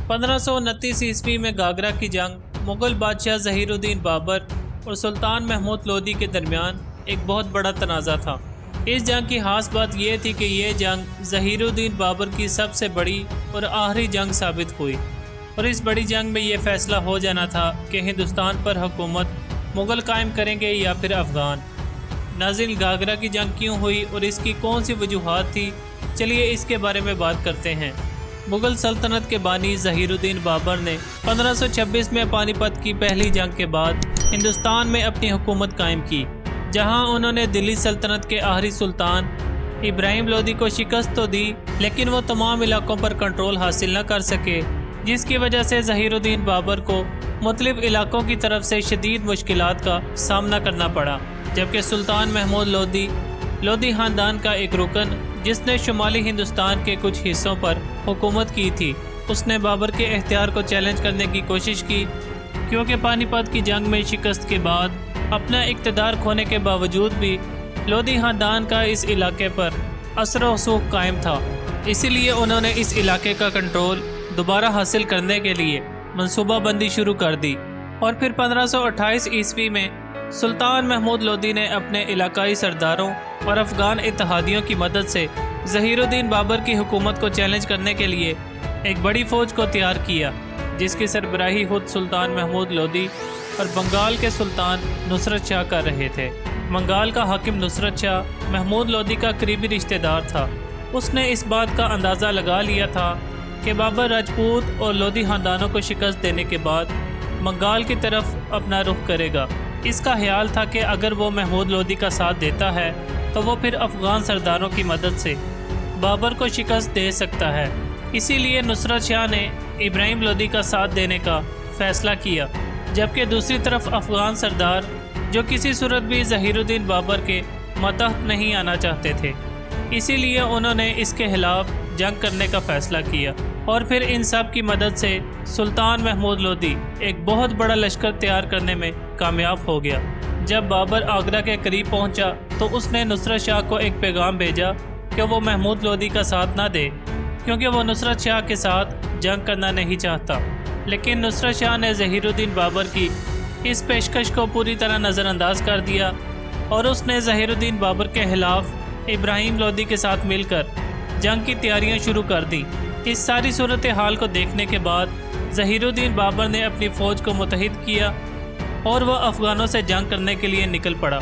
1529 میں گاگرا کی جنگ مغل بادشاہ ظہیرالدین بابر اور سلطان محمود لودھی کے درمیان ایک بہت بڑا تنازع تھا۔ اس جنگ کی خاص بات یہ تھی کہ یہ جنگ ظہیرالدین بابر کی سب سے بڑی اور آخری جنگ ثابت ہوئی، اور اس بڑی جنگ میں یہ فیصلہ ہو جانا تھا کہ ہندوستان پر حکومت مغل قائم کریں گے یا پھر افغان۔ ناظرین، گاگرا کی جنگ کیوں ہوئی اور اس کی کون سی وجوہات تھی، چلیے اس کے بارے میں بات کرتے ہیں۔ مغل سلطنت کے بانی ظہیرالدین بابر نے 1526 میں پانی پت کی پہلی جنگ کے بعد ہندوستان میں اپنی حکومت قائم کی، جہاں انہوں نے دلی سلطنت کے آخری سلطان ابراہیم لودھی کو شکست تو دی، لیکن وہ تمام علاقوں پر کنٹرول حاصل نہ کر سکے، جس کی وجہ سے ظہیرالدین بابر کو مختلف علاقوں کی طرف سے شدید مشکلات کا سامنا کرنا پڑا، جبکہ سلطان محمود لودھی خاندان کا ایک رکن جس نے شمالی ہندوستان کے کچھ حصوں پر حکومت کی تھی، اس نے بابر کے اختیار کو چیلنج کرنے کی کوشش کی، کیونکہ پانی پت کی جنگ میں شکست کے بعد اپنا اقتدار کھونے کے باوجود بھی لودھی خاندان کا اس علاقے پر اثر و رسوخ قائم تھا۔ اسی لیے انہوں نے اس علاقے کا کنٹرول دوبارہ حاصل کرنے کے لیے منصوبہ بندی شروع کر دی، اور پھر 1528 میں سلطان محمود لودھی نے اپنے علاقائی سرداروں اور افغان اتحادیوں کی مدد سے ظہیرالدین بابر کی حکومت کو چیلنج کرنے کے لیے ایک بڑی فوج کو تیار کیا، جس کی سربراہی خود سلطان محمود لودھی اور بنگال کے سلطان نصرت شاہ کر رہے تھے۔ بنگال کا حاکم نصرت شاہ محمود لودھی کا قریبی رشتہ دار تھا۔ اس نے اس بات کا اندازہ لگا لیا تھا کہ بابر راجپوت اور لودھی خاندانوں کو شکست دینے کے بعد بنگال کی طرف اپنا رخ کرے گا۔ اس کا خیال تھا کہ اگر وہ محمود لودھی کا ساتھ دیتا ہے تو وہ پھر افغان سرداروں کی مدد سے بابر کو شکست دے سکتا ہے۔ اسی لیے نصرت شاہ نے ابراہیم لودھی کا ساتھ دینے کا فیصلہ کیا، جبکہ دوسری طرف افغان سردار جو کسی صورت بھی ظہیرالدین بابر کے ماتحت نہیں آنا چاہتے تھے، اسی لیے انہوں نے اس کے خلاف جنگ کرنے کا فیصلہ کیا، اور پھر ان سب کی مدد سے سلطان محمود لودھی ایک بہت بڑا لشکر تیار کرنے میں کامیاب ہو گیا۔ جب بابر آگرہ کے قریب پہنچا تو اس نے نصرت شاہ کو ایک پیغام بھیجا کہ وہ محمود لودھی کا ساتھ نہ دے، کیونکہ وہ نصرت شاہ کے ساتھ جنگ کرنا نہیں چاہتا، لیکن نصرت شاہ نے ظہیرالدین بابر کی اس پیشکش کو پوری طرح نظر انداز کر دیا، اور اس نے ظہیرالدین بابر کے خلاف ابراہیم لودھی کے ساتھ مل کر جنگ کی تیاریاں شروع کر دیں۔ اس ساری صورتحال کو دیکھنے کے بعد ظہیرالدین بابر نے اپنی فوج کو متحد کیا اور وہ افغانوں سے جنگ کرنے کے لیے نکل پڑا۔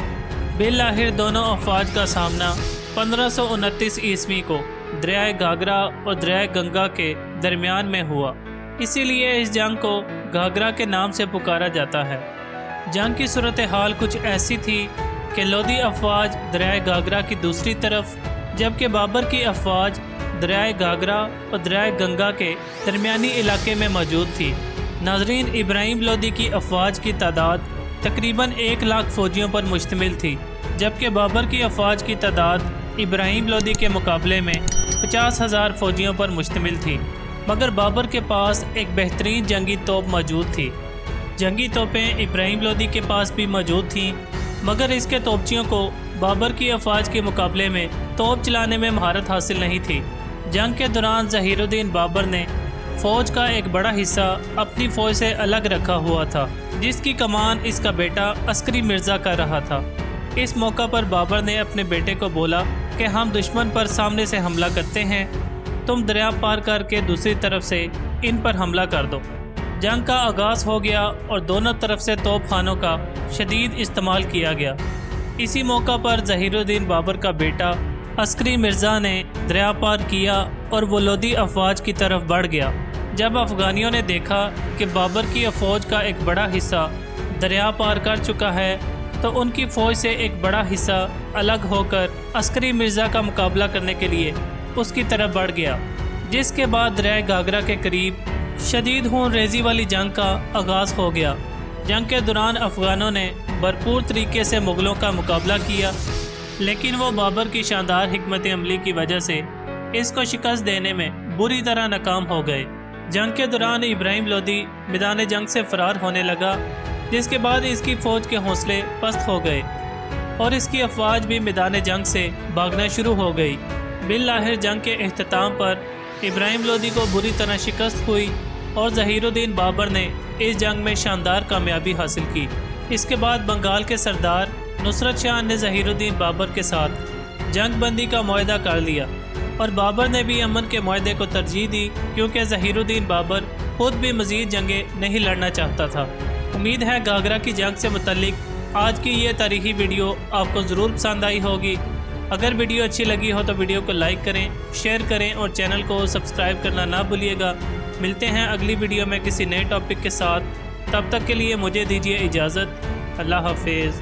بالآخر دونوں افواج کا سامنا 1529 کو دریائے گھاگرا اور دریائے گنگا کے درمیان میں ہوا، اسی لیے اس جنگ کو گھاگرا کے نام سے پکارا جاتا ہے۔ جنگ کی صورتحال کچھ ایسی تھی کہ لودھی افواج دریائے گھاگرا کی دوسری طرف، جبکہ بابر کی افواج دریائے گھاگرا اور دریائے گنگا کے درمیانی علاقے میں موجود تھی۔ ناظرین، ابراہیم لودھی کی افواج کی تعداد تقریباً 1,00,000 فوجیوں پر مشتمل تھی، جبکہ بابر کی افواج کی تعداد ابراہیم لودھی کے مقابلے میں 50,000 فوجیوں پر مشتمل تھی، مگر بابر کے پاس ایک بہترین جنگی توپ موجود تھی۔ جنگی توپیں ابراہیم لودھی کے پاس بھی موجود تھیں، مگر اس کے توپچیوں کو بابر کی افواج کے مقابلے میں توپ چلانے میں مہارت حاصل نہیں تھی۔ جنگ کے دوران ظہیرالدین بابر نے فوج کا ایک بڑا حصہ اپنی فوج سے الگ رکھا ہوا تھا، جس کی کمان اس کا بیٹا عسکری مرزا کر رہا تھا۔ اس موقع پر بابر نے اپنے بیٹے کو بولا کہ ہم دشمن پر سامنے سے حملہ کرتے ہیں، تم دریا پار کر کے دوسری طرف سے ان پر حملہ کر دو۔ جنگ کا آغاز ہو گیا اور دونوں طرف سے توپ خانوں کا شدید استعمال کیا گیا۔ اسی موقع پر ظہیرالدین بابر کا بیٹا عسکری مرزا نے دریا پار کیا اور وہ لودھی افواج کی طرف بڑھ گیا۔ جب افغانیوں نے دیکھا کہ بابر کی فوج کا ایک بڑا حصہ دریا پار کر چکا ہے تو ان کی فوج سے ایک بڑا حصہ الگ ہو کر عسکری مرزا کا مقابلہ کرنے کے لیے اس کی طرف بڑھ گیا، جس کے بعد دریائے گھاگرا کے قریب شدید خون ریزی والی جنگ کا آغاز ہو گیا۔ جنگ کے دوران افغانوں نے بھرپور طریقے سے مغلوں کا مقابلہ کیا، لیکن وہ بابر کی شاندار حکمت عملی کی وجہ سے اس کو شکست دینے میں بری طرح ناکام ہو گئے۔ جنگ کے دوران ابراہیم لودھی میدان جنگ سے فرار ہونے لگا، جس کے بعد اس کی فوج کے حوصلے پست ہو گئے اور اس کی افواج بھی میدان جنگ سے بھاگنا شروع ہو گئی۔ بالآخر جنگ کے اختتام پر ابراہیم لودھی کو بری طرح شکست ہوئی اور ظہیر الدین بابر نے اس جنگ میں شاندار کامیابی حاصل کی۔ اس کے بعد بنگال کے سردار نصرت شاہ نے ظہیر الدین بابر کے ساتھ جنگ بندی کا معاہدہ کر لیا، اور بابر نے بھی امن کے معاہدے کو ترجیح دی کیونکہ ظہیر الدین بابر خود بھی مزید جنگیں نہیں لڑنا چاہتا تھا۔ امید ہے گھاگھرا کی جنگ سے متعلق آج کی یہ تاریخی ویڈیو آپ کو ضرور پسند آئی ہوگی۔ اگر ویڈیو اچھی لگی ہو تو ویڈیو کو لائک کریں، شیئر کریں اور چینل کو سبسکرائب کرنا نہ بھولیے گا۔ ملتے ہیں اگلی ویڈیو میں کسی نئے ٹاپک کے ساتھ، تب تک کے لیے مجھے دیجیے اجازت۔ اللہ حافظ۔